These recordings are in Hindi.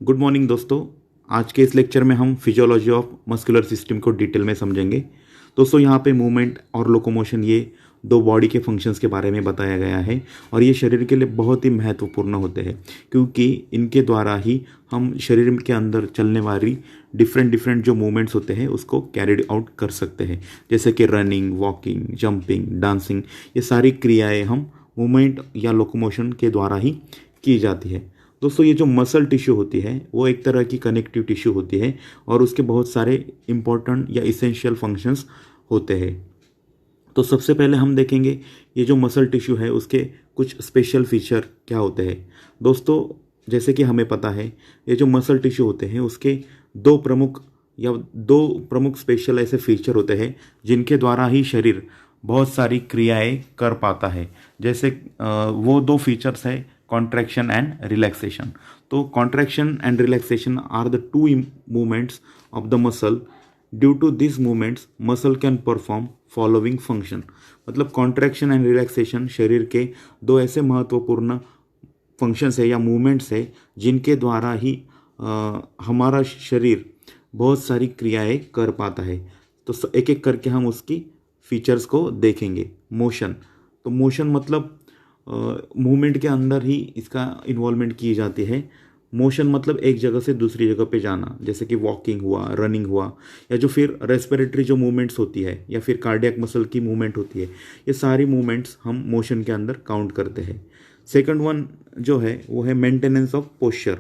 गुड मॉर्निंग दोस्तों। आज के इस लेक्चर में हम फिजियोलॉजी ऑफ मस्कुलर सिस्टम को डिटेल में समझेंगे। दोस्तों यहाँ पे मूवमेंट और लोकोमोशन ये दो बॉडी के फंक्शंस के बारे में बताया गया है और ये शरीर के लिए बहुत ही महत्वपूर्ण होते हैं क्योंकि इनके द्वारा ही हम शरीर के अंदर चलने वाली डिफरेंट जो मूवमेंट्स होते हैं उसको कैरिड आउट कर सकते हैं, जैसे कि रनिंग, वॉकिंग, जंपिंग, डांसिंग। ये सारी क्रियाएँ हम मूवमेंट या लोकोमोशन के द्वारा ही की जाती है। दोस्तों ये जो मसल टिश्यू होती है वो एक तरह की कनेक्टिव टिश्यू होती है और उसके बहुत सारे इंपॉर्टेंट या इसेंशियल फंक्शंस होते हैं। तो सबसे पहले हम देखेंगे ये जो मसल टिश्यू है उसके कुछ स्पेशल फीचर क्या होते हैं। दोस्तों जैसे कि हमें पता है ये जो मसल टिश्यू होते हैं उसके दो प्रमुख स्पेशल ऐसे फीचर होते हैं जिनके द्वारा ही शरीर बहुत सारी क्रियाएं कर पाता है। जैसे वो दो फीचर्स है कॉन्ट्रैक्शन एंड रिलैक्सेशन। तो contraction and relaxation are the two movements of the muscle. Due to this movements muscle can perform following function. मतलब कॉन्ट्रैक्शन एंड रिलैक्सेशन शरीर के दो ऐसे महत्वपूर्ण फंक्शंस है या मूवमेंट्स है जिनके द्वारा ही हमारा शरीर बहुत सारी क्रियाएं कर पाता है। तो एक एक करके हम उसकी फीचर्स को देखेंगे। मोशन, तो मोशन मतलब मूवमेंट के अंदर ही इसका इन्वॉल्वमेंट की जाती है। मोशन मतलब एक जगह से दूसरी जगह पे जाना, जैसे कि वॉकिंग हुआ, रनिंग हुआ, या जो फिर रेस्पिरेटरी जो मूवमेंट्स होती है या फिर कार्डियक मसल की मूवमेंट होती है, ये सारी मूवमेंट्स हम मोशन के अंदर काउंट करते हैं। सेकंड वन जो है वो है मेंटेनेंस ऑफ पोस्चर।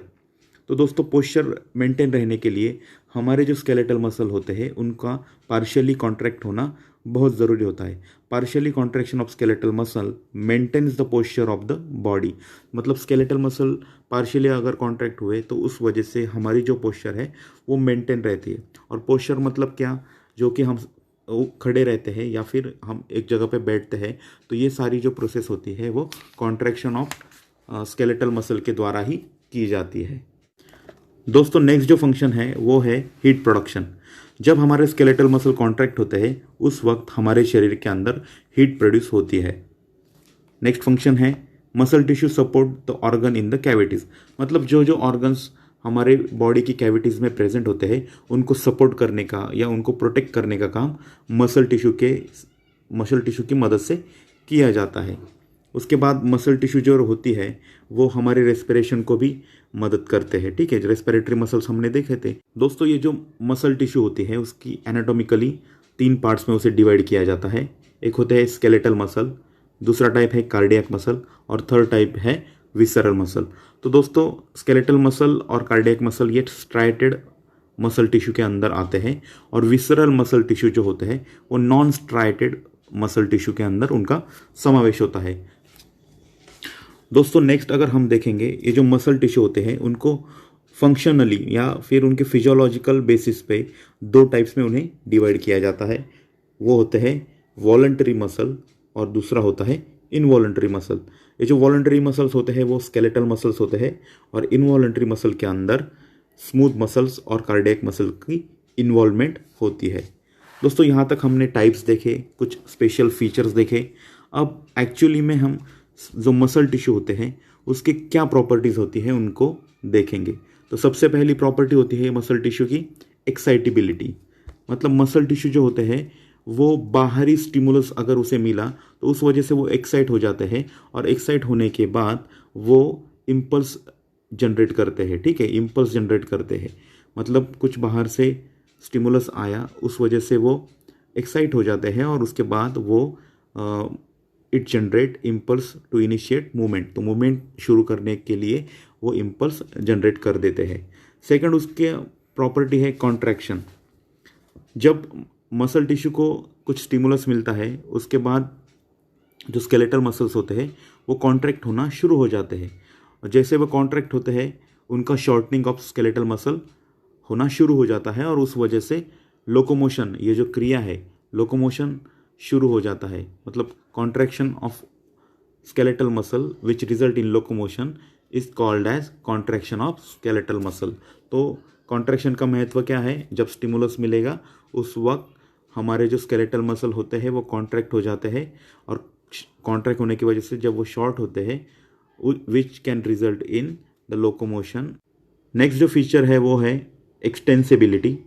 तो दोस्तों पोस्चर मेंटेन रहने के लिए हमारे जो स्केलेटल मसल होते हैं उनका पार्शियली कॉन्ट्रैक्ट होना बहुत ज़रूरी होता है। Partially contraction of skeletal muscle maintains the posture of the body. मतलब स्केलेटल मसल पार्शियली अगर कॉन्ट्रैक्ट हुए तो उस वजह से हमारी जो पोस्चर है वो मेंटेन रहती है। और पोस्चर मतलब क्या, जो कि हम खड़े रहते हैं या फिर हम एक जगह पे बैठते हैं, तो ये सारी जो प्रोसेस होती है वो कॉन्ट्रैक्शन ऑफ स्केलेटल मसल के द्वारा ही की जाती है। दोस्तों नेक्स्ट जो फंक्शन है वो है हीट प्रोडक्शन। जब हमारे स्केलेटल मसल कॉन्ट्रैक्ट होते हैं उस वक्त हमारे शरीर के अंदर हीट प्रोड्यूस होती है। नेक्स्ट फंक्शन है muscle tissue support the organ in the cavities. मतलब जो जो ऑर्गन्स हमारे बॉडी की कैविटीज़ में प्रेजेंट होते हैं उनको सपोर्ट करने का या उनको प्रोटेक्ट करने का काम मसल टिश्यू की मदद से किया जाता है। उसके बाद मसल टिश्यू जो होती है वो हमारे रेस्पिरेशन को भी मदद करते हैं। ठीक है, रेस्पिरेटरी मसल्स हमने देखे थे। दोस्तों ये जो मसल टिश्यू होती है उसकी एनाटॉमिकली 3 पार्ट्स में उसे डिवाइड किया जाता है। एक होता है स्केलेटल मसल, दूसरा टाइप है कार्डियक मसल और थर्ड टाइप है विसरल मसल। तो दोस्तों स्केलेटल मसल और कार्डियक मसल ये स्ट्राइटेड मसल टिश्यू के अंदर आते हैं और विसरल मसल टिश्यू जो होते हैं वो नॉन स्ट्राइटेड मसल टिश्यू के अंदर उनका समावेश होता है। दोस्तों नेक्स्ट अगर हम देखेंगे ये जो मसल टिश्यू होते हैं उनको फंक्शनली या फिर उनके फिजियोलॉजिकल बेसिस पे दो टाइप्स में उन्हें डिवाइड किया जाता है। वो होते हैं वॉलंटरी मसल और दूसरा होता है इनवॉलंटरी मसल। ये जो वॉलंटरी मसल्स होते हैं वो स्केलेटल मसल्स होते हैं और इनवॉलंटरी मसल के अंदर स्मूथ मसल्स और कार्डियक मसल की इन्वॉल्वमेंट होती है। दोस्तों यहाँ तक हमने टाइप्स देखे, कुछ स्पेशल फीचर्स देखे। अब एक्चुअली में हम जो मसल टिश्यू होते हैं उसके क्या प्रॉपर्टीज़ होती है उनको देखेंगे। तो सबसे पहली प्रॉपर्टी होती है मसल टिश्यू की एक्साइटेबिलिटी। मतलब मसल टिश्यू जो होते हैं वो बाहरी स्टिमुलस अगर उसे मिला तो उस वजह से वो एक्साइट हो जाते हैं और एक्साइट होने के बाद वो इम्पल्स जनरेट करते हैं। ठीक है, इम्पल्स जनरेट करते हैं मतलब कुछ बाहर से स्टिमुलस आया, उस वजह से वो एक्साइट हो जाते हैं और उसके बाद वो it generate impulse to initiate movement. तो मूवमेंट शुरू करने के लिए वो इम्पल्स जनरेट कर देते हैं। सेकंड उसके प्रॉपर्टी है कॉन्ट्रैक्शन। जब मसल टिश्यू को कुछ स्टिमुलस मिलता है उसके बाद जो स्केलेटल मसल्स होते हैं वो कॉन्ट्रैक्ट होना शुरू हो जाते हैं और जैसे वो कॉन्ट्रैक्ट होते हैं उनका शॉर्टनिंग ऑफ स्केलेटल मसल होना शुरू हो जाता है और उस वजह से लोकोमोशन, ये जो क्रिया है लोकोमोशन शुरू हो जाता है। मतलब contraction of skeletal muscle which result in locomotion is called as contraction of skeletal muscle. तो कॉन्ट्रैक्शन का महत्व क्या है, जब स्टिमुलस मिलेगा उस वक्त हमारे जो स्केलेटल मसल होते हैं वो कॉन्ट्रैक्ट हो जाते हैं और कॉन्ट्रैक्ट होने की वजह से जब वो शॉर्ट होते हैं which can result in the locomotion next जो फीचर है वो है extensibility.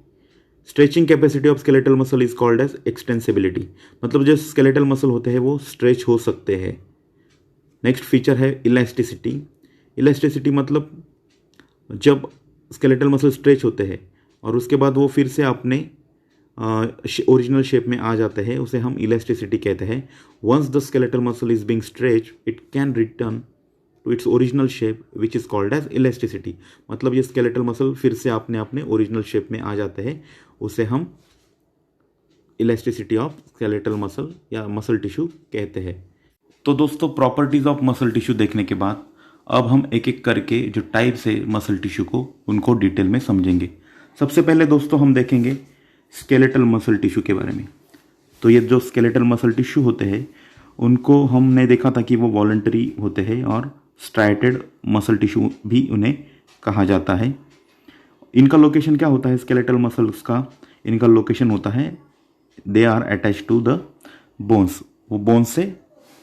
Stretching capacity of skeletal muscle is called as extensibility, मतलब जो स्केलेटल मसल होते हैं वो स्ट्रेच हो सकते हैं। नेक्स्ट फीचर है इलास्टिसिटी। इलास्टिसिटी मतलब जब स्केलेटल मसल स्ट्रेच होते हैं और उसके बाद वो फिर से अपने ओरिजिनल शेप में आ जाते हैं, उसे हम इलास्टिसिटी कहते हैं। Once the skeletal muscle is being stretch it can return to its original shape which is called as elasticity, मतलब ये स्केलेटल मसल फिर से अपने ओरिजिनल शेप में आ जाते हैं, उसे हम इलास्टिसिटी ऑफ स्केलेटल मसल या मसल टिश्यू कहते हैं। तो दोस्तों प्रॉपर्टीज़ ऑफ मसल टिश्यू देखने के बाद अब हम एक एक करके जो टाइप्स है मसल टिश्यू को उनको डिटेल में समझेंगे। सबसे पहले दोस्तों हम देखेंगे स्केलेटल मसल टिश्यू के बारे में। तो ये जो स्केलेटल मसल टिश्यू होते हैं उनको हमने देखा था कि वो वॉलंटरी होते हैं और स्ट्राइटेड मसल टिश्यू भी उन्हें कहा जाता है। इनका लोकेशन क्या होता है स्केलेटल मसल्स का? इनका लोकेशन होता है they are attach to the bones, वो बोन्स से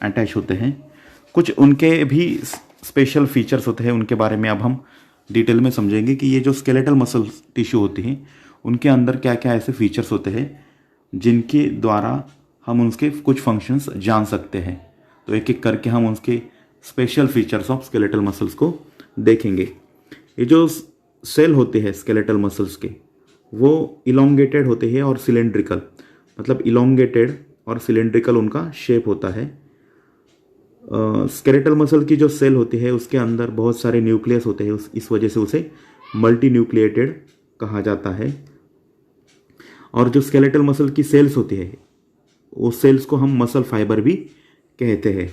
अटैच होते हैं। कुछ उनके भी स्पेशल फीचर्स होते हैं, उनके बारे में अब हम डिटेल में समझेंगे कि ये जो स्केलेटल मसल टिश्यू होती हैं उनके अंदर क्या क्या ऐसे फीचर्स होते हैं जिनके द्वारा हम उनके कुछ फंक्शंस जान सकते हैं। तो एक एक करके हम उसके special features of skeletal muscles को देखेंगे। ये जो सेल होते हैं स्केलेटल मसल्स के वो इलोंगेटेड होते हैं और सिलेंड्रिकल, मतलब इलोंगेटेड और सिलेंड्रिकल उनका शेप होता है। स्केलेटल मसल की जो सेल होती है उसके अंदर बहुत सारे न्यूक्लियस होते हैं, इस वजह से उसे मल्टी न्यूक्लिएटेड कहा जाता है। और जो स्केलेटल मसल की सेल्स होती है उस सेल्स को हम मसल फाइबर भी कहते हैं।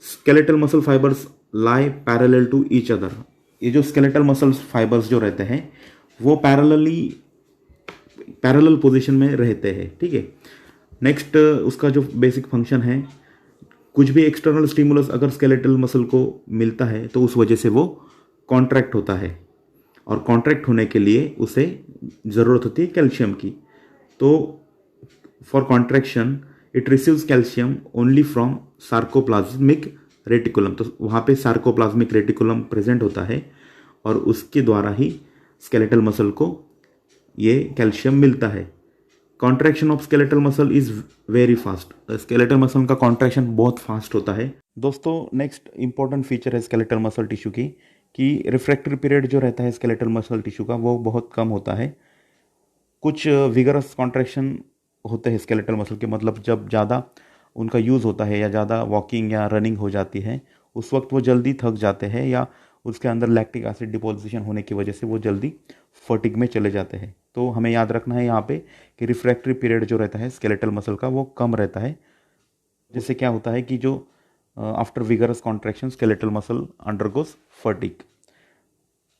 Skeletal muscle fibres lie parallel to each other. ये जो स्केलेटल मसल फाइबर्स जो रहते हैं वो पैरेलल पोजीशन में रहते हैं, ठीक है। नेक्स्ट उसका जो बेसिक फंक्शन है, कुछ भी एक्सटर्नल स्टिमुलस अगर स्केलेटल मसल को मिलता है तो उस वजह से वो कॉन्ट्रैक्ट होता है और कॉन्ट्रैक्ट होने के लिए उसे ज़रूरत होती है कैल्शियम की। तो for contraction it receives calcium only from sarcoplasmic reticulum. तो वहाँ पे सार्कोप्लाज्मिक रेटिकुलम प्रेजेंट होता है और उसके द्वारा ही स्केलेटल मसल को ये कैल्शियम मिलता है। Contraction of skeletal muscle is very fast. Skeletal muscle का कॉन्ट्रैक्शन बहुत फास्ट होता है। दोस्तों नेक्स्ट इंपॉर्टेंट फीचर है स्केलेटल मसल टिश्यू की कि रिफ्रैक्टरी पीरियड जो रहता है स्केलेटल मसल टिश्यू का वो बहुत कम होता है। कुछ विगरस कॉन्ट्रैक्शन होते हैं स्केलेटल मसल के, मतलब जब ज़्यादा उनका यूज़ होता है या ज़्यादा वॉकिंग या रनिंग हो जाती है उस वक्त वो जल्दी थक जाते हैं या उसके अंदर लैक्टिक एसिड डिपोजिशन होने की वजह से वो जल्दी फटीग में चले जाते हैं। तो हमें याद रखना है यहाँ पे कि रिफ्रैक्टरी पीरियड जो रहता है स्केलेटल मसल का वो कम रहता है, जिससे क्या होता है कि जो after vigorous contraction skeletal muscle undergoes fatigue.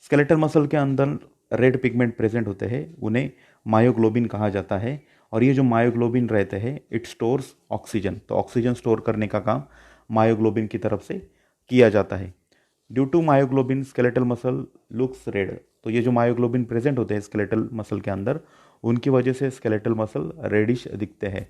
Skeletal muscle के अंदर रेड पिगमेंट प्रेजेंट होते हैं, उन्हें मायोग्लोबिन कहा जाता है। और ये जो मायोग्लोबिन रहते हैं इट स्टोर्स ऑक्सीजन, तो ऑक्सीजन स्टोर करने का काम मायोग्लोबिन की तरफ से किया जाता है। Due to myoglobin skeletal muscle looks red. तो ये जो मायोग्लोबिन प्रेजेंट होते हैं स्केलेटल मसल के अंदर उनकी वजह से स्केलेटल मसल रेडिश दिखते हैं।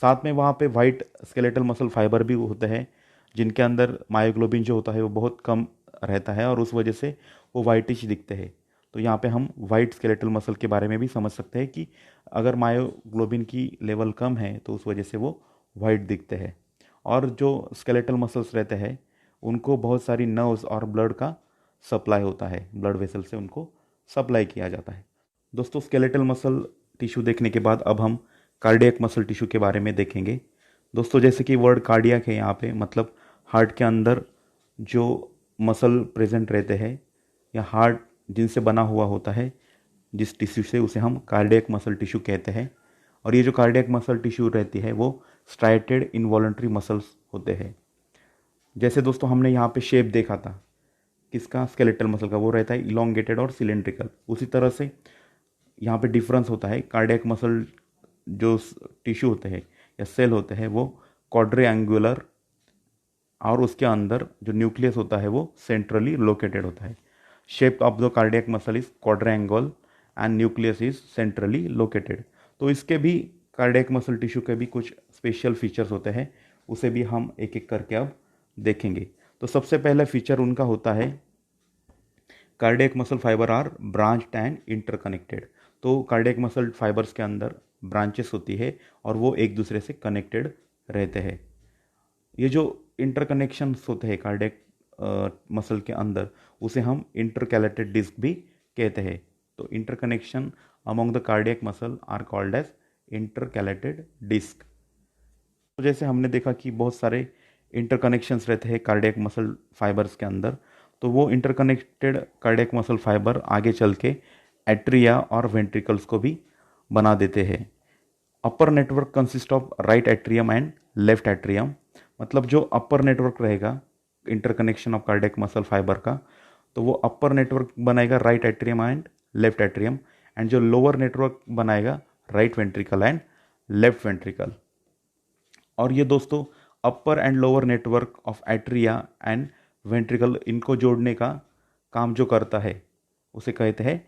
साथ में वहाँ पे वाइट स्केलेटल मसल फाइबर भी होते हैं जिनके अंदर मायोग्लोबिन जो होता है वो बहुत कम रहता है और उस वजह से वो वाइटिश दिखते हैं। तो यहाँ पे हम वाइट स्केलेटल मसल के बारे में भी समझ सकते हैं कि अगर मायोग्लोबिन की लेवल कम है तो उस वजह से वो वाइट दिखते हैं। और जो स्केलेटल मसल्स रहते हैं उनको बहुत सारी नर्व्स और ब्लड का सप्लाई होता है, ब्लड वेसल से उनको सप्लाई किया जाता है। दोस्तों स्केलेटल मसल टिश्यू देखने के बाद अब हम कार्डियक मसल टिश्यू के बारे में देखेंगे। दोस्तों जैसे कि वर्ड कार्डियक है यहाँ पे, मतलब हार्ट के अंदर जो मसल प्रेजेंट रहते हैं या हार्ट जिनसे बना हुआ होता है जिस टिश्यू से, उसे हम कार्डियक मसल टिश्यू कहते हैं। और ये जो कार्डियक मसल टिश्यू रहती है वो स्ट्राइटेड इनवॉलंटरी मसल्स होते हैं। जैसे दोस्तों हमने यहाँ पे शेप देखा था किसका, स्केलेटल मसल का, वो रहता है इलोंगेटेड और सिलेंड्रिकल। उसी तरह से यहाँ पे डिफरेंस होता है, कार्डियक मसल जो टिश्यू होते हैं या सेल होते हैं वो क्वाड्रिएंगुलर और उसके अंदर जो न्यूक्लियस होता है वो सेंट्रली लोकेटेड होता है। Shape of the cardiac muscle is quadrangle and nucleus is centrally located. तो इसके भी कार्डियक मसल टिश्यू के भी कुछ स्पेशल फीचर्स होते हैं, उसे भी हम एक एक करके अब देखेंगे। तो सबसे पहला फीचर उनका होता है cardiac muscle fibre are branched and interconnected. तो कार्डियक मसल फाइबर्स के अंदर ब्रांचेस होती है और वो एक दूसरे से कनेक्टेड रहते हैं। ये जो इंटरकनेक्शंस होते हैं कार्डियक मसल के अंदर, उसे हम इंटरकैलेटेड डिस्क भी कहते हैं। तो interconnection among the cardiac muscle are called as intercalated disc. तो जैसे हमने देखा कि बहुत सारे इंटरकनेक्शंस रहते हैं कार्डियक मसल फाइबर्स के अंदर, तो वो इंटरकनेक्टेड कार्डियक मसल फाइबर आगे चल के एट्रिया और वेंट्रिकल्स को भी बना देते हैं। Upper network consist of right atrium and left atrium. मतलब जो अपर नेटवर्क रहेगा interconnection of cardiac muscle fibre का, तो वो अपर नेटवर्क बनाएगा right atrium and left atrium, and जो लोअर नेटवर्क बनाएगा right ventricle and left ventricle. और ये दोस्तों upper and lower network of atria and ventricle, इनको जोड़ने का काम जो करता है उसे कहते हैं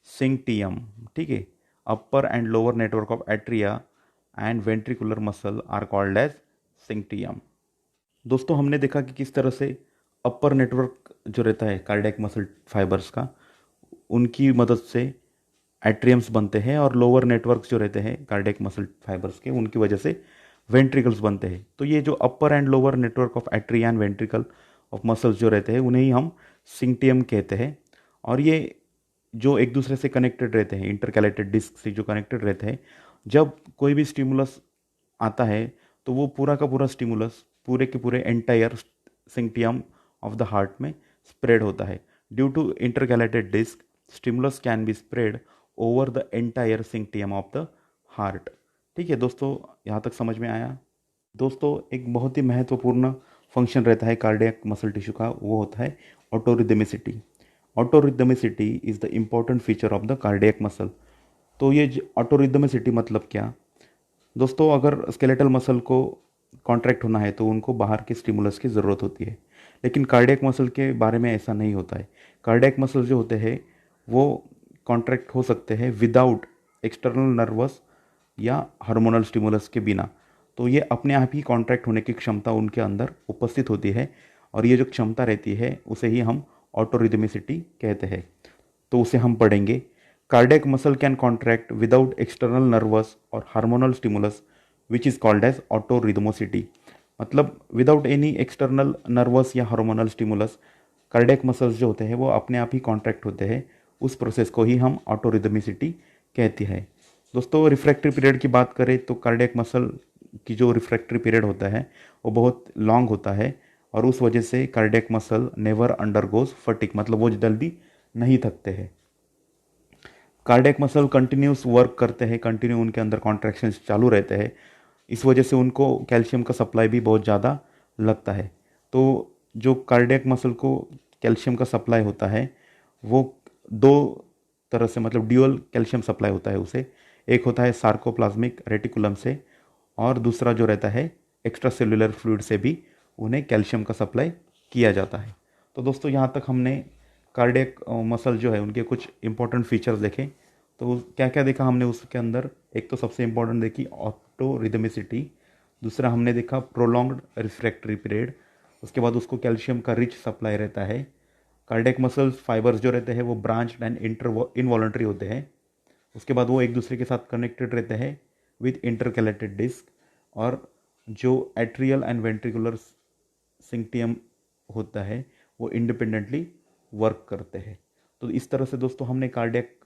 सिंक्टियम। ठीक है, upper and lower network of atria and ventricular muscle are called as syncytium. दोस्तों हमने देखा कि किस तरह से अपर नेटवर्क जो रहता है कार्डियक मसल फाइबर्स का, उनकी मदद से एट्रियम्स बनते हैं, और लोअर नेटवर्क्स जो रहते हैं कार्डियक मसल फाइबर्स के, उनकी वजह से वेंट्रिकल्स बनते हैं। तो ये जो upper and lower network of atria and ventricle of muscles जो रहते हैं, उन्हें ही हम सिंक्टियम कहते हैं। और ये जो एक दूसरे से कनेक्टेड रहते हैं, इंटरकैलेटेड डिस्क से जो कनेक्टेड रहते हैं, जब कोई भी स्टिमुलस आता है तो वो पूरा का पूरा स्टिमुलस पूरे के पूरे entire syncytium of the heart में स्प्रेड होता है। Due to intercalated disc, stimulus can be spread over the entire syncytium of the heart. ठीक है दोस्तों, यहाँ तक समझ में आया? दोस्तों एक बहुत ही महत्वपूर्ण फंक्शन रहता है कार्डियक मसल टिश्यू का, वो होता है autorhythmicity. Autorhythmicity is the important feature of the cardiac muscle. तो ये ऑटोरिदमिसिटी मतलब क्या दोस्तों? अगर स्केलेटल मसल को कॉन्ट्रैक्ट होना है तो उनको बाहर के स्टिमुलस की ज़रूरत होती है, लेकिन कार्डियक मसल के बारे में ऐसा नहीं होता है। कार्डियक मसल जो होते हैं वो कॉन्ट्रैक्ट हो सकते हैं विदाउट एक्सटर्नल नर्वस या हार्मोनल स्टिमुलस के बिना। तो ये अपने आप ही कॉन्ट्रैक्ट होने की क्षमता उनके अंदर उपस्थित होती है, और ये जो क्षमता रहती है उसे ही हम ऑटोरिदमिसिटी कहते हैं। तो उसे हम पढ़ेंगे। Cardiac muscle can contract without external nervous और hormonal stimulus which is called as autorhythmicity. मतलब विदाउट एनी एक्सटर्नल नर्वस या हार्मोनल स्टिमुलस कार्डियक मसल्स जो होते हैं वो अपने आप ही कॉन्ट्रैक्ट होते हैं, उस प्रोसेस को ही हम ऑटोरिदमिसिटी कहते हैं। दोस्तों रिफ्रैक्टरी पीरियड की बात करें तो कार्डियक मसल की जो रिफ्रैक्टरी पीरियड होता है वो बहुत लॉन्ग होता है, और उस वजह से cardiac muscle never undergoes fatigue, मतलब वो जल्दी नहीं थकते हैं। कार्डियक मसल कंटिन्यूस वर्क करते हैं, कंटिन्यू उनके अंदर कॉन्ट्रैक्शंस चालू रहते हैं, इस वजह से उनको कैल्शियम का सप्लाई भी बहुत ज़्यादा लगता है। तो जो कार्डियक मसल को कैल्शियम का सप्लाई होता है वो दो तरह से, मतलब ड्यूअल कैल्शियम सप्लाई होता है उसे। एक होता है सार्कोप्लाज्मिक रेटिकुलम से, और दूसरा जो रहता है एक्स्ट्रा सेलुलर फ्लूइड से भी उन्हें कैल्शियम का सप्लाई किया जाता है। तो दोस्तों यहाँ तक हमने कार्डियक मसल जो है उनके कुछ इंपॉर्टेंट फीचर्स देखे। तो क्या क्या देखा हमने उसके अंदर? एक तो सबसे इंपॉर्टेंट देखी ऑटोरिदमिसिटी, दूसरा हमने देखा प्रोलॉन्ग्ड रिफ्रैक्टरी पीरियड, उसके बाद उसको कैल्शियम का रिच सप्लाई रहता है। कार्डियक मसल्स फाइबर्स जो रहते हैं वो ब्रांच्ड एंड इनवॉलंटरी होते हैं, उसके बाद वो एक दूसरे के साथ कनेक्टेड रहते हैं विद इंटरकैलेटेड डिस्क, और जो एट्रियल एंड वेंट्रिकुलर सिंक्टियम होता है वो इंडिपेंडेंटली वर्क करते हैं। तो इस तरह से दोस्तों हमने कार्डियक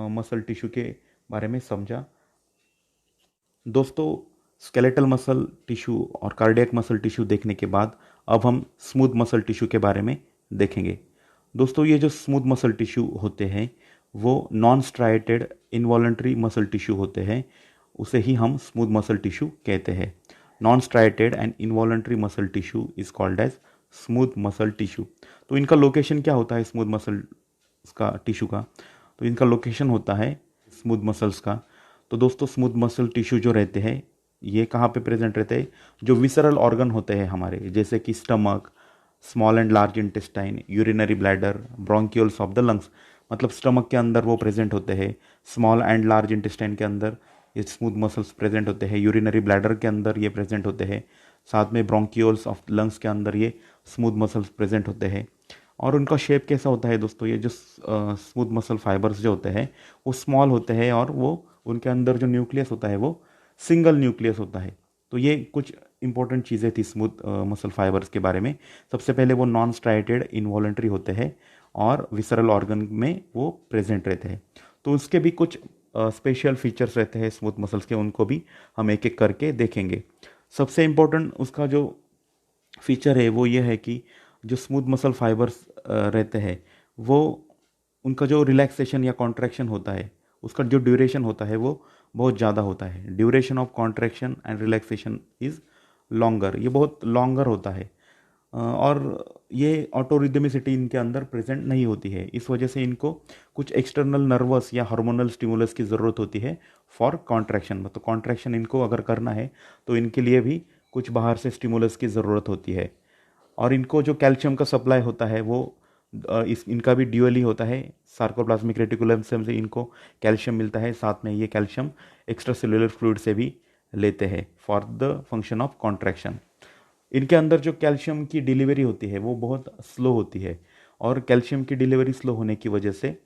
मसल टिश्यू के बारे में समझा। दोस्तों स्केलेटल मसल टिश्यू और कार्डियक मसल टिश्यू देखने के बाद अब हम स्मूथ मसल टिश्यू के बारे में देखेंगे। दोस्तों ये जो स्मूथ मसल टिश्यू होते हैं वो non striated involuntary muscle tissue होते हैं, उसे ही हम स्मूथ मसल टिश्यू कहते हैं। Non striated and involuntary muscle tissue is called as smooth muscle tissue. तो इनका लोकेशन क्या होता है स्मूथ मसल का टिश्यू का? तो इनका लोकेशन होता है स्मूथ मसल्स का। तो दोस्तों स्मूथ मसल टिश्यू जो रहते हैं ये कहाँ पे प्रेजेंट रहते हैं? जो विसरल ऑर्गन होते हैं हमारे, जैसे कि stomach, small and large intestine, urinary bladder, bronchioles of the lungs, मतलब स्टमक के अंदर वो प्रेजेंट होते हैं, स्मॉल एंड लार्ज इंटेस्टाइन के अंदर ये स्मूथ मसल्स प्रेजेंट होते हैं, यूरिनरी ब्लैडर के अंदर ये प्रेजेंट होते हैं, साथ में ब्रोंकियोल्स ऑफ लंग्स के अंदर ये स्मूथ मसल्स प्रेजेंट होते हैं। और उनका शेप कैसा होता है दोस्तों, ये जो स्मूथ मसल फाइबर्स जो होते हैं वो स्मॉल होते हैं और वो उनके अंदर जो न्यूक्लियस होता है वो सिंगल न्यूक्लियस होता है। तो ये कुछ इंपॉर्टेंट चीज़ें थी स्मूथ मसल फाइबर्स के बारे में। सबसे पहले वो नॉन स्ट्राइटेड इनवॉलेंट्री होते हैं और विसरल ऑर्गन में वो प्रेजेंट रहते हैं। तो उसके भी कुछ स्पेशल फीचर्स रहते हैं स्मूथ मसल्स के, उनको भी हम एक एक करके देखेंगे। सबसे इम्पोर्टेंट उसका जो फीचर है वो ये है कि जो स्मूथ मसल फाइबर्स रहते हैं वो उनका जो रिलैक्सेशन या कॉन्ट्रैक्शन होता है उसका जो ड्यूरेशन होता है वो बहुत ज़्यादा होता है। Duration of contraction and relaxation is longer, ये बहुत लॉन्गर होता है। और ये ऑटोरिदमिसिटी इनके अंदर प्रेजेंट नहीं होती है। इस वजह से इनको कुछ एक्सटर्नल नर्वस या हार्मोनल स्टिमुलस की ज़रूरत होती है फॉर कॉन्ट्रैक्शन। तो कॉन्ट्रैक्शन इनको अगर करना है तो इनके लिए भी कुछ बाहर से स्टिमुलस की ज़रूरत होती है। और इनको जो कैल्शियम का सप्लाई होता है वो इनका भी ड्यूअली होता है। सार्कोप्लाज्मिक रेटिकुलम से इनको कैल्शियम मिलता है, साथ में ये कैल्शियम एक्स्ट्रा सेलुलर फ्लूइड से भी लेते हैं for the function of contraction. इनके अंदर जो कैल्शियम की डिलीवरी होती है वो बहुत स्लो होती है, और कैल्शियम की डिलीवरी स्लो होने की वजह से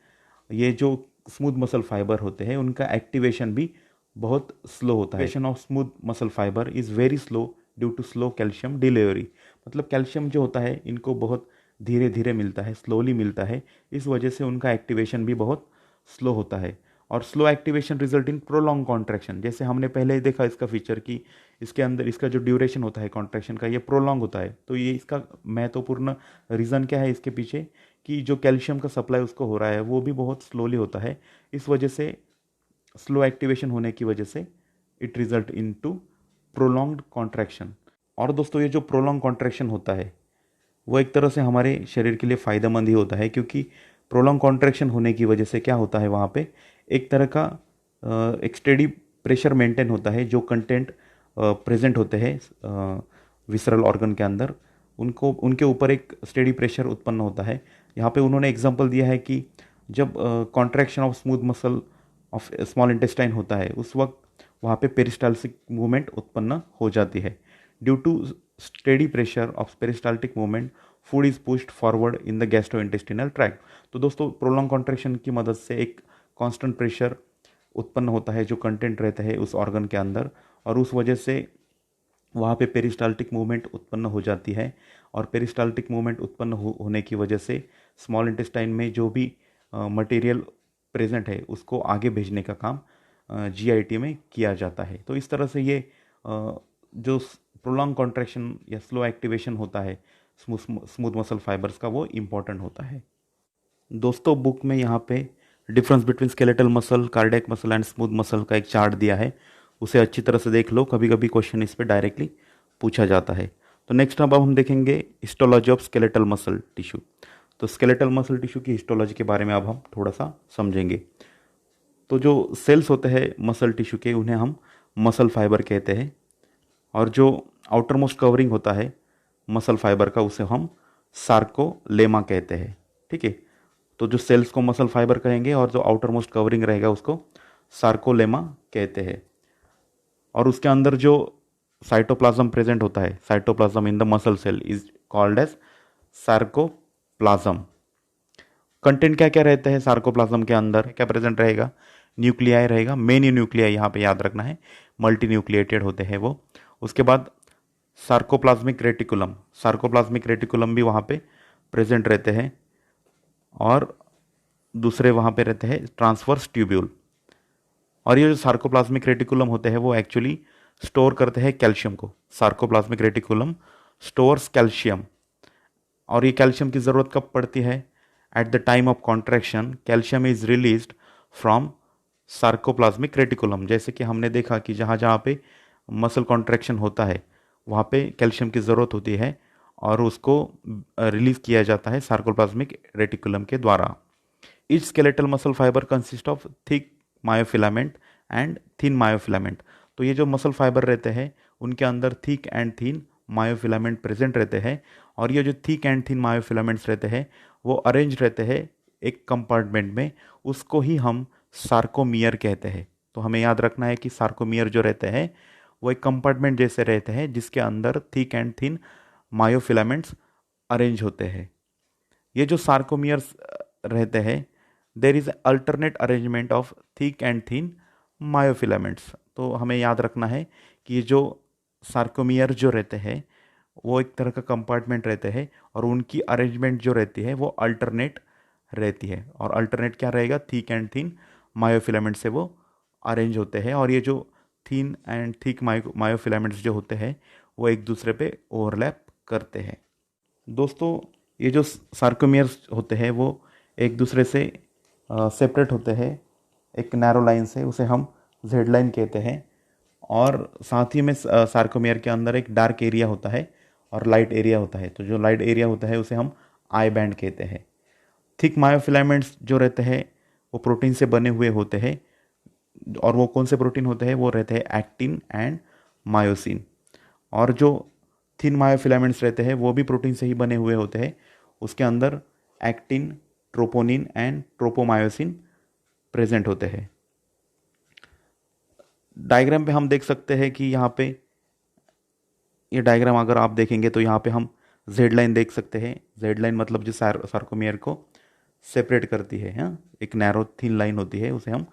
ये जो स्मूथ मसल फाइबर होते हैं उनका एक्टिवेशन भी बहुत स्लो होता है। Activation of smooth muscle fibre is very slow due to slow calcium delivery. मतलब कैल्शियम जो होता है इनको बहुत धीरे धीरे मिलता है, स्लोली मिलता है, इस वजह से उनका एक्टिवेशन भी बहुत स्लो होता है। और slow activation result in prolong contraction, जैसे हमने पहले ही देखा इसका फीचर कि इसके अंदर इसका जो ड्यूरेशन होता है कॉन्ट्रैक्शन का ये प्रोलॉन्ग होता है। तो ये इसका महत्वपूर्ण रीज़न क्या है इसके पीछे, कि जो कैल्शियम का सप्लाई उसको हो रहा है वो भी बहुत स्लोली होता है। इस वजह से स्लो एक्टिवेशन होने की वजह से it result in to prolonged contraction. और दोस्तों ये जो प्रोलॉन्ग कॉन्ट्रैक्शन होता है वो एक तरह से हमारे शरीर के लिए फ़ायदेमंद ही होता है, क्योंकि प्रोलॉन्ग कॉन्ट्रैक्शन होने की वजह से क्या होता है वहाँ पे एक तरह का एक स्टेडी प्रेशर मेंटेन होता है। जो कंटेंट प्रेजेंट होते हैं विसरल ऑर्गन के अंदर उनको उनके ऊपर एक स्टेडी प्रेशर उत्पन्न होता है। यहाँ पे उन्होंने एग्जांपल दिया है कि जब contraction of smooth muscle of small intestine होता है उस वक्त वहाँ पे पेरिस्टाल्टिक मूवमेंट उत्पन्न हो जाती है। Due to steady pressure of peristaltic movement food is pushed forward in the gastrointestinal tract. तो दोस्तों प्रोलॉन्ग कॉन्ट्रैक्शन की मदद से एक कांस्टेंट प्रेशर उत्पन्न होता है जो कंटेंट रहता है उस ऑर्गन के अंदर, और उस वजह से वहाँ पे पेरिस्टाल्टिक मूवमेंट उत्पन्न हो जाती है। और पेरिस्टाल्टिक मूवमेंट उत्पन्न होने की वजह से स्मॉल इंटेस्टाइन में जो भी मटेरियल प्रेजेंट है उसको आगे भेजने का काम जीआईटी में किया जाता है। तो इस तरह से ये जो प्रोलॉन्ग कॉन्ट्रैक्शन या स्लो एक्टिवेशन होता है स्मूथ मसल फाइबर्स का वो इम्पॉर्टेंट होता है। दोस्तों बुक में यहाँ पे difference between skeletal muscle, cardiac muscle and smooth muscle का एक चार्ट दिया है, उसे अच्छी तरह से देख लो, कभी कभी क्वेश्चन इस पर डायरेक्टली पूछा जाता है। तो नेक्स्ट अब हम देखेंगे histology of skeletal muscle tissue. तो स्केलेटल मसल टिश्यू की हिस्टोलॉजी के बारे में अब हम थोड़ा सा समझेंगे। तो जो सेल्स होते हैं मसल टिश्यू के उन्हें हम मसल फाइबर कहते हैं, और जो आउटर मोस्ट कवरिंग होता है मसल फाइबर का उसे हम सार्कोलेमा कहते हैं। ठीक है, तो जो सेल्स को मसल फाइबर कहेंगे और जो आउटर मोस्ट कवरिंग रहेगा उसको सार्कोलेमा कहते हैं। और उसके अंदर जो साइटोप्लाज्म प्रेजेंट होता है, cytoplasm in the muscle cell is called as sarcoplasm. Content क्या क्या रहते हैं सार्कोप्लाज्म के अंदर, क्या प्रेजेंट रहेगा, न्यूक्लियाई रहेगा, मेन न्यूक्लियाई यहाँ पे याद रखना है, मल्टी न्यूक्लिएटेड होते हैं वो। उसके बाद सार्कोप्लाज्मिक रेटिकुलम, सार्कोप्लाज्मिक रेटिकुलम भी वहाँ पे प्रेजेंट रहते हैं, और दूसरे वहाँ पे रहते हैं ट्रांसवर्स ट्यूब्यूल। और ये जो सार्कोप्लाज्मिक रेटिकुलम होते हैं वो एक्चुअली स्टोर करते हैं कैल्शियम को। सार्कोप्लाज्मिक रेटिकुलम स्टोर्स कैल्शियम, और ये कैल्शियम की ज़रूरत कब पड़ती है, at the time of contraction calcium is released from sarcoplasmic reticulum. जैसे कि हमने देखा कि जहाँ जहाँ पे मसल कॉन्ट्रैक्शन होता है वहाँ पे कैल्शियम की ज़रूरत होती है और उसको रिलीज़ किया जाता है सार्कोप्लाज्मिक रेटिकुलम के द्वारा। Each skeletal muscle fibre consist of thick myofilament and thin myofilament. तो ये जो मसल फाइबर रहते हैं उनके अंदर thick and thin myofilament present रहते हैं, और ये जो थिक एंड थिन मायोफिलामेंट्स रहते हैं वो अरेंज रहते हैं एक कंपार्टमेंट में, उसको ही हम सार्कोमियर कहते हैं। तो हमें याद रखना है कि सार्कोमियर जो रहते हैं वो एक कंपार्टमेंट जैसे रहते हैं जिसके अंदर thick and thin myofilaments arrange होते हैं। ये जो सार्कोमियर्स रहते हैं, there is alternate arrangement of thick and thin myofilaments. तो हमें याद रखना है कि ये जो सार्कोमियर जो रहते हैं वो एक तरह का कंपार्टमेंट रहते हैं और उनकी अरेंजमेंट जो रहती है वो अल्टरनेट रहती है। और अल्टरनेट क्या रहेगा, थिक एंड थिन मायोफिलामेंट से वो अरेंज होते हैं। और ये जो थिन एंड थिक मायोफिलामेंट्स जो होते हैं वो एक दूसरे पे ओवरलैप करते हैं। दोस्तों ये जो सार्कोमियर्स होते हैं वो एक दूसरे से सेपरेट होते हैं एक नैरो लाइन से, उसे हम जेड लाइन कहते हैं। और साथ ही में सार्कोमियर के अंदर एक डार्क एरिया होता है और लाइट एरिया होता है। तो जो लाइट एरिया होता है उसे हम आई बैंड कहते हैं। थिक मायोफिलामेंट्स जो रहते हैं वो प्रोटीन से बने हुए होते हैं। और वो कौन से प्रोटीन होते हैं, वो रहते हैं एक्टिन एंड मायोसिन। और जो थिन मायोफिलामेंट्स रहते हैं वो भी प्रोटीन से ही बने हुए होते हैं। उसके अंदर actin, troponin and tropomyosin present होते हैं। डायग्राम पे हम देख सकते हैं कि यहाँ पे ये डायग्राम अगर आप देखेंगे तो यहाँ पे हम जेड लाइन देख सकते हैं। जेड लाइन मतलब जो सार्कोमियर को सेपरेट करती है, हाँ, एक नैरो थिन लाइन होती है, उसे हम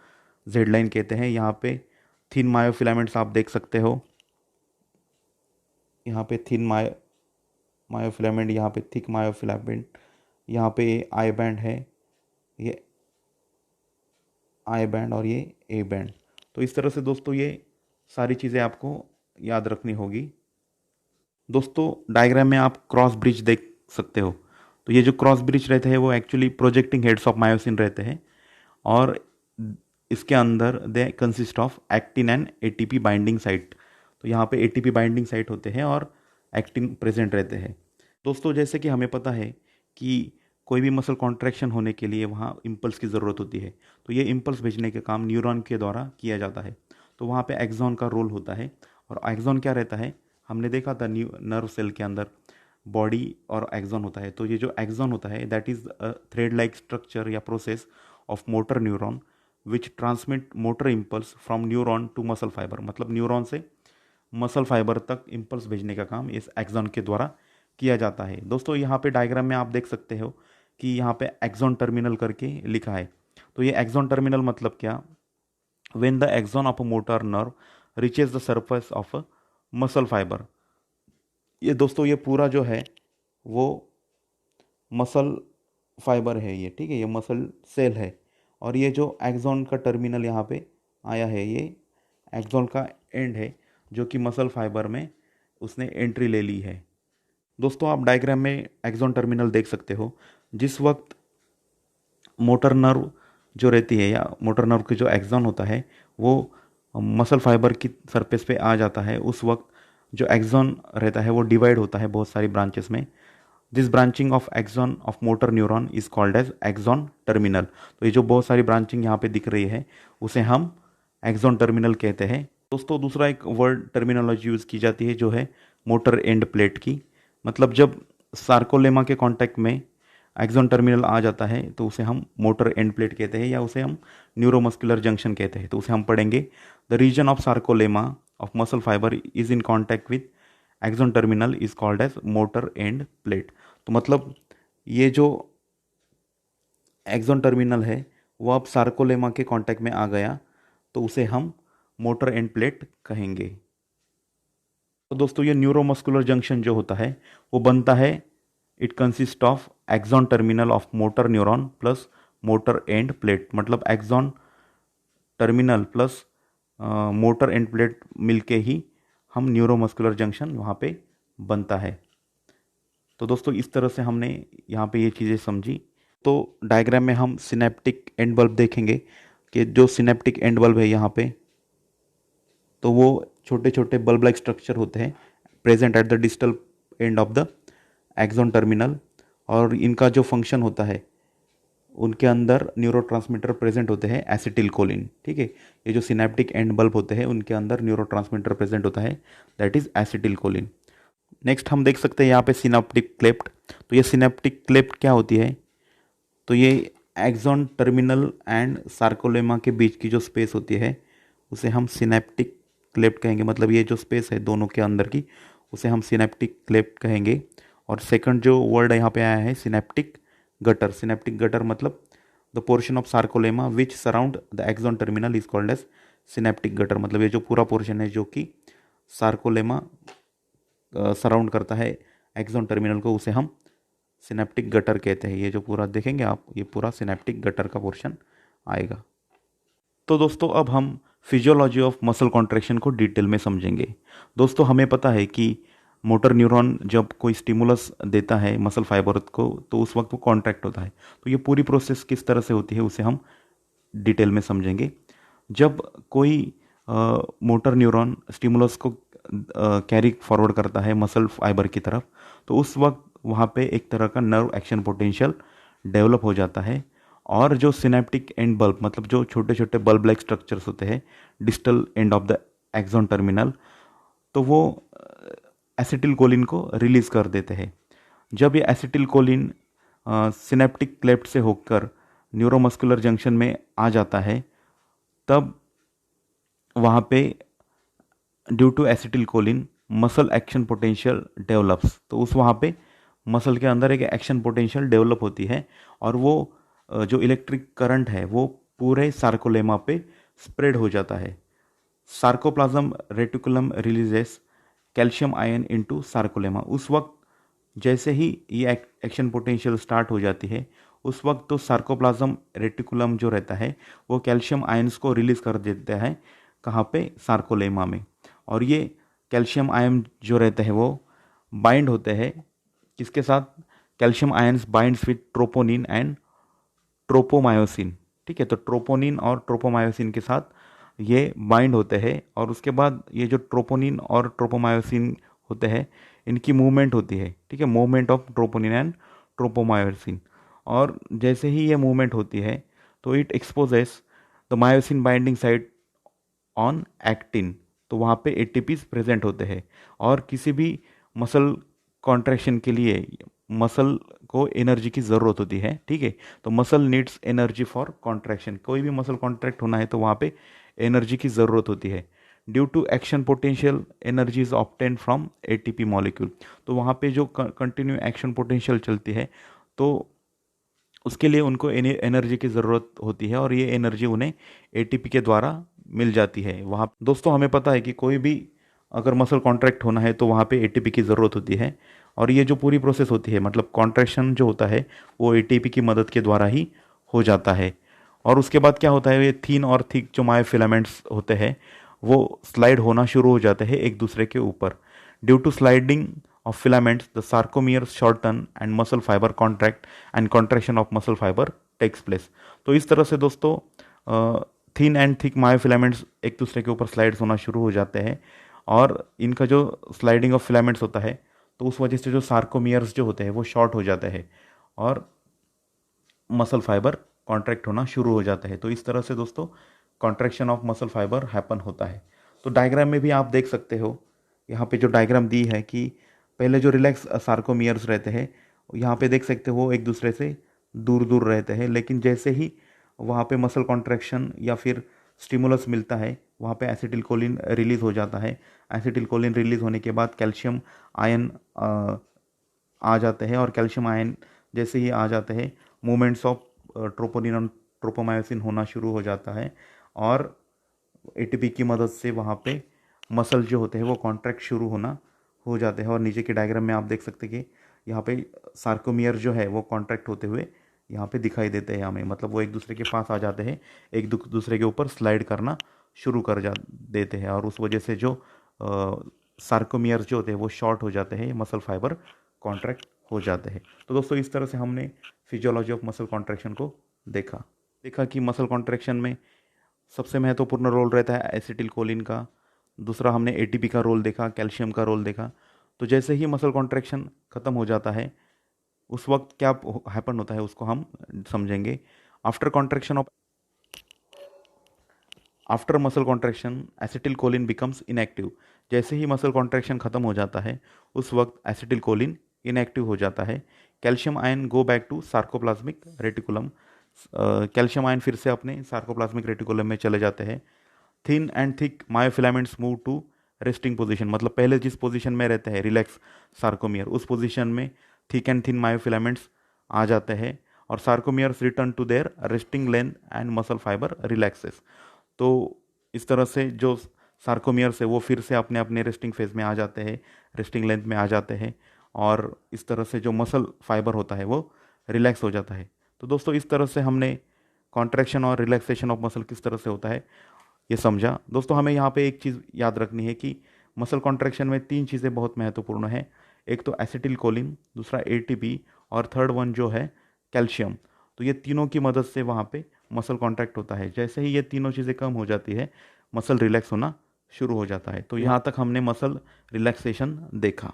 जेड लाइन कहते हैं। यहाँ पे थिन मायोफिलामेंट्स आप देख सकते हो, यहाँ पे थिन मायोफिलामेंट, यहाँ पे थिक मायोफिलामेंट, यहाँ पे आई बैंड है, ये आई बैंड और ये ए बैंड। तो इस तरह से दोस्तों ये सारी चीज़ें आपको याद रखनी होगी। दोस्तों डायग्राम में आप क्रॉस ब्रिज देख सकते हो। तो ये जो क्रॉस ब्रिज रहते हैं वो actually projecting heads of myosin रहते हैं और इसके अंदर they consist of actin and ATP binding site. तो यहाँ पे एटीपी बाइंडिंग साइट होते हैं और एक्टिन प्रेजेंट रहते हैं। दोस्तों जैसे कि हमें पता है कि कोई भी मसल कॉन्ट्रैक्शन होने के लिए वहाँ इम्पल्स की ज़रूरत होती है। तो ये इम्पल्स भेजने का काम न्यूरॉन के द्वारा किया जाता है। तो वहाँ पे एक्सॉन का रोल होता है। और एक्सॉन क्या रहता है, हमने देखा था नर्व सेल के अंदर बॉडी और एक्सॉन होता है। तो ये जो एक्सॉन होता है that is a thread like structure या process of motor neuron which transmit motor impulse from neuron to muscle fibre. मतलब न्यूरॉन से मसल फाइबर तक इम्पल्स भेजने का काम इस एक्सॉन के द्वारा किया जाता है। दोस्तों यहाँ पे डायग्राम में आप देख सकते हो कि यहाँ पे एक्सॉन टर्मिनल करके लिखा है। तो ये एक्सॉन टर्मिनल मतलब क्या, when the axon of a motor nerve reaches the surface of a muscle fibre. ये दोस्तों ये पूरा जो है वो मसल फाइबर है ये, ठीक है, ये मसल सेल है। और ये जो एक्सॉन का टर्मिनल यहाँ पे आया है ये एक्सॉन का एंड है जो कि मसल फाइबर में उसने एंट्री ले ली है। दोस्तों आप डायग्राम में एक्सॉन टर्मिनल देख सकते हो। जिस वक्त मोटर नर्व जो रहती है या मोटर नर्व की जो एक्सॉन होता है वो मसल फाइबर की सरफेस पे आ जाता है, उस वक्त जो एक्सॉन रहता है वो डिवाइड होता है बहुत सारी ब्रांचेस में। This branching of axon of motor neuron is called as axon terminal. तो ये जो बहुत सारी ब्रांचिंग यहाँ पे दिख रही है उसे हम एक्सॉन टर्मिनल कहते हैं। दोस्तों दूसरा एक वर्ड टर्मिनोलॉजी यूज़ की जाती है जो है मोटर एंड प्लेट की। मतलब जब सार्कोलेमा के कांटेक्ट में एक्सॉन टर्मिनल आ जाता है तो उसे हम मोटर एंड प्लेट कहते हैं या उसे हम न्यूरोमस्कुलर जंक्शन कहते हैं। तो उसे हम पढ़ेंगे the region of sarcolemma of muscle fibre is in contact with axon terminal is called as motor end plate. तो मतलब ये जो एक्सॉन टर्मिनल है वो अब सार्कोलेमा के कांटेक्ट में आ गया तो उसे हम मोटर एंड प्लेट कहेंगे। तो दोस्तों ये न्यूरोमस्कुलर जंक्शन जो होता है वो बनता है, it consist of axon terminal of motor neuron plus motor end plate. मतलब axon terminal plus motor end plate मिलके ही हम न्यूरोमस्कुलर जंक्शन वहाँ पे बनता है। तो दोस्तों इस तरह से हमने यहाँ पे ये चीज़ें समझी। तो डायग्राम में हम सिनेप्टिक एंड बल्ब देखेंगे कि जो सिनेप्टिक एंड बल्ब है यहाँ पे, तो वो छोटे छोटे बल्ब लाइक स्ट्रक्चर होते हैं present at the distal end of the axon terminal. और इनका जो फंक्शन होता है उनके अंदर न्यूरोट्रांसमीटर प्रेजेंट होते हैं एसिटिल कोलिन, ठीक है। ये जो सिनेप्टिक एंड बल्ब होते हैं उनके अंदर न्यूरोट्रांसमीटर प्रेजेंट होता है that is acetylcholine. Next हम देख सकते हैं यहाँ पे सिनेप्टिक क्लेफ्ट। तो ये सिनेप्टिक क्लेफ्ट क्या होती है, तो ये एक्सॉन टर्मिनल एंड सार्कोलेमा के बीच की जो स्पेस होती है उसे हम सिनेप्टिक क्लेफ्ट कहेंगे। मतलब ये जो स्पेस है दोनों के अंदर की उसे हम सिनेप्टिक क्लेफ्ट कहेंगे। और सेकंड जो वर्ड यहाँ पे आया है सिनेप्टिक गटर, सिनेप्टिक गटर मतलब the portion of sarcolemma which surround the axon terminal is called as synaptic gutter. मतलब ये जो पूरा पोर्शन है जो कि सार्कोलेमा सराउंड करता है एक्सॉन टर्मिनल को, उसे हम सिनेप्टिक गटर कहते हैं। ये जो पूरा देखेंगे आप, ये पूरा सिनेप्टिक गटर का पोर्शन आएगा। तो दोस्तों अब हम फिजियोलॉजी ऑफ मसल कॉन्ट्रैक्शन को डिटेल में समझेंगे। दोस्तों हमें पता है कि मोटर न्यूरॉन जब कोई स्टिमुलस देता है मसल फाइबर को तो उस वक्त वो कॉन्ट्रैक्ट होता है। तो ये पूरी प्रोसेस किस तरह से होती है उसे हम डिटेल में समझेंगे। जब कोई मोटर न्यूरॉन स्टिमुलस को कैरी फॉरवर्ड करता है मसल फाइबर की तरफ, तो उस वक्त वहाँ पे एक तरह का नर्व एक्शन पोटेंशियल डेवलप हो जाता है। और जो सिनेप्टिक एंड बल्ब मतलब जो छोटे छोटे बल्ब लाइक स्ट्रक्चर्स होते हैं distal end of the axon terminal, तो वो एसिटिल कोलिन को रिलीज कर देते हैं। जब ये एसिटिल कोलिन सिनेप्टिक क्लेफ्ट से होकर न्यूरोमस्कुलर जंक्शन में आ जाता है, तब वहाँ पे due to acetylcholine muscle action potential develops. तो उस वहाँ पे मसल के अंदर एक एक्शन पोटेंशियल डेवलप होती है और वो जो इलेक्ट्रिक करंट है वो पूरे सार्कोलेमा पे स्प्रेड हो जाता है। Sarcoplasm reticulum releases calcium ion into sarcolemma. उस वक्त जैसे ही ये एक्शन पोटेंशियल स्टार्ट हो जाती है, उस वक्त तो सार्कोप्लाज्म रेटिकुलम जो रहता है वो कैल्शियम आयन्स को रिलीज कर देता है। कहाँ पे? सार्कोलेमा में। और ये कैल्शियम आयन जो रहते हैं वो बाइंड होते हैं किसके साथ? Calcium ions binds with troponin and tropomyosin. ठीक है, तो ट्रोपोनिन और ट्रोपोमायोसिन के साथ ये बाइंड होते हैं और उसके बाद ये जो ट्रोपोनिन और ट्रोपोमायोसिन होते हैं इनकी मूवमेंट होती है। ठीक है, movement of troponin and tropomyosin. और जैसे ही ये मूवमेंट होती है तो it exposes the myosin binding site on actin. तो वहाँ पे एटीपीज प्रेजेंट होते हैं। और किसी भी मसल कॉन्ट्रैक्शन के लिए मसल को एनर्जी की ज़रूरत होती है। ठीक है, तो muscle needs energy for contraction. कोई भी मसल कॉन्ट्रैक्ट होना है तो वहाँ पे एनर्जी की ज़रूरत होती है। Due to action potential energy is obtain from ATP molecule. तो वहाँ पे जो कंटिन्यू एक्शन पोटेंशियल चलती है तो उसके लिए उनको एनर्जी की ज़रूरत होती है और ये एनर्जी उन्हें एटीपी के द्वारा मिल जाती है। वहाँ दोस्तों हमें पता है कि कोई भी अगर मसल कॉन्ट्रैक्ट होना है तो वहाँ पे एटीपी की ज़रूरत होती है। और ये जो पूरी प्रोसेस होती है मतलब कॉन्ट्रैक्शन जो होता है वो एटीपी की मदद के द्वारा ही हो जाता है। और उसके बाद क्या होता है, ये थीन और थिक जो मायोफिलामेंट्स होते हैं वो स्लाइड होना शुरू हो जाते हैं एक दूसरे के ऊपर। Due to sliding of filaments, the sarcomeres shorten and muscle fiber contract and contraction of muscle fiber takes place। तो इस तरह से दोस्तों थिन एंड थिक मायोफिलामेंट्स एक दूसरे के ऊपर स्लाइड्स होना शुरू हो जाते हैं और इनका जो स्लाइडिंग ऑफ फिलामेंट्स होता है तो उस वजह से जो सार्कोमियर्स जो होते हैं वो शॉर्ट हो जाते हैं और मसल फाइबर कॉन्ट्रैक्ट होना शुरू हो जाता है। तो इस तरह से दोस्तों contraction of muscle fibre happen होता है। तो डायग्राम में भी आप देख सकते हो, यहाँ पे जो डायग्राम दी है कि पहले जो रिलैक्स सार्कोमियर्स रहते हैं यहाँ पे देख सकते हो एक दूसरे से दूर दूर रहते हैं, लेकिन जैसे ही वहाँ पे मसल कॉन्ट्रैक्शन या फिर स्टिमुलस मिलता है वहाँ पे एसिटिल कोलिन रिलीज हो जाता है। एसिटिल कोलिन रिलीज होने के बाद कैल्शियम आयन आ जाते हैं और कैल्शियम आयन जैसे ही आ जाते हैं मूवमेंट्स ऑफ ट्रोपोनिन और ट्रोपोमायोसिन होना शुरू हो जाता है और एटीपी की मदद से वहाँ पे मसल जो होते हैं वो कॉन्ट्रैक्ट शुरू होना हो जाते हैं। और नीचे के डायग्राम में आप देख सकते हैं कि यहाँ पे सार्कोमियर जो है वो कॉन्ट्रैक्ट होते हुए यहाँ पे दिखाई देते हैं हमें, मतलब वो एक दूसरे के पास आ जाते हैं, एक दूसरे के ऊपर स्लाइड करना शुरू कर जा देते हैं और उस वजह से जो सार्कोमियर जो होते हैं वो शॉर्ट हो जाते हैं, मसल फाइबर कॉन्ट्रैक्ट हो जाते हैं। तो दोस्तों इस तरह से हमने फिजियोलॉजी ऑफ मसल कॉन्ट्रैक्शन को देखा कि मसल कॉन्ट्रैक्शन में सबसे महत्वपूर्ण रोल रहता है एसिटिल कोलिन का। दूसरा हमने एटीपी का रोल देखा, कैल्शियम का रोल देखा। तो जैसे ही मसल कॉन्ट्रैक्शन ख़त्म हो जाता है उस वक्त क्या हैपन होता है उसको हम समझेंगे। After muscle contraction acetylcholine becomes inactive. जैसे ही मसल कॉन्ट्रैक्शन ख़त्म हो जाता है उस वक्त एसिटिल कोलिन इनएक्टिव हो जाता है। Calcium ion go back to sarcoplasmic reticulum. Calcium ion फिर से अपने सार्कोप्लाज्मिक रेटिकुलम में चले जाते हैं। Thin and thick myofilaments move to resting position, मतलब पहले जिस पोजीशन में रहते हैं रिलैक्स सार्कोमियर उस पोजीशन में थिक एंड थिन मायोफिलामेंट्स आ जाते हैं और sarcomeres return to their resting length and muscle fibre relaxes. तो इस तरह से जो सार्कोमियर्स है वो फिर से अपने अपने रेस्टिंग फेज में आ जाते हैं, रेस्टिंग लेंथ में आ जाते हैं, और इस तरह से जो मसल फाइबर होता है वो रिलैक्स हो जाता है। तो दोस्तों इस तरह से हमने कॉन्ट्रैक्शन और रिलैक्सेशन ऑफ मसल किस तरह से होता है ये समझा। दोस्तों हमें यहाँ पे एक चीज़ याद रखनी है कि मसल कॉन्ट्रैक्शन में 3 चीज़ें बहुत महत्वपूर्ण है। एक तो एसिटिल कोलिन, दूसरा एटीपी, और थर्ड वन जो है कैल्शियम। तो ये तीनों की मदद से वहाँ पे मसल कॉन्ट्रैक्ट होता है। जैसे ही ये तीनों चीज़ें कम हो जाती है, मसल रिलैक्स होना शुरू हो जाता है। तो यहाँ तक हमने मसल रिलैक्सेशन देखा।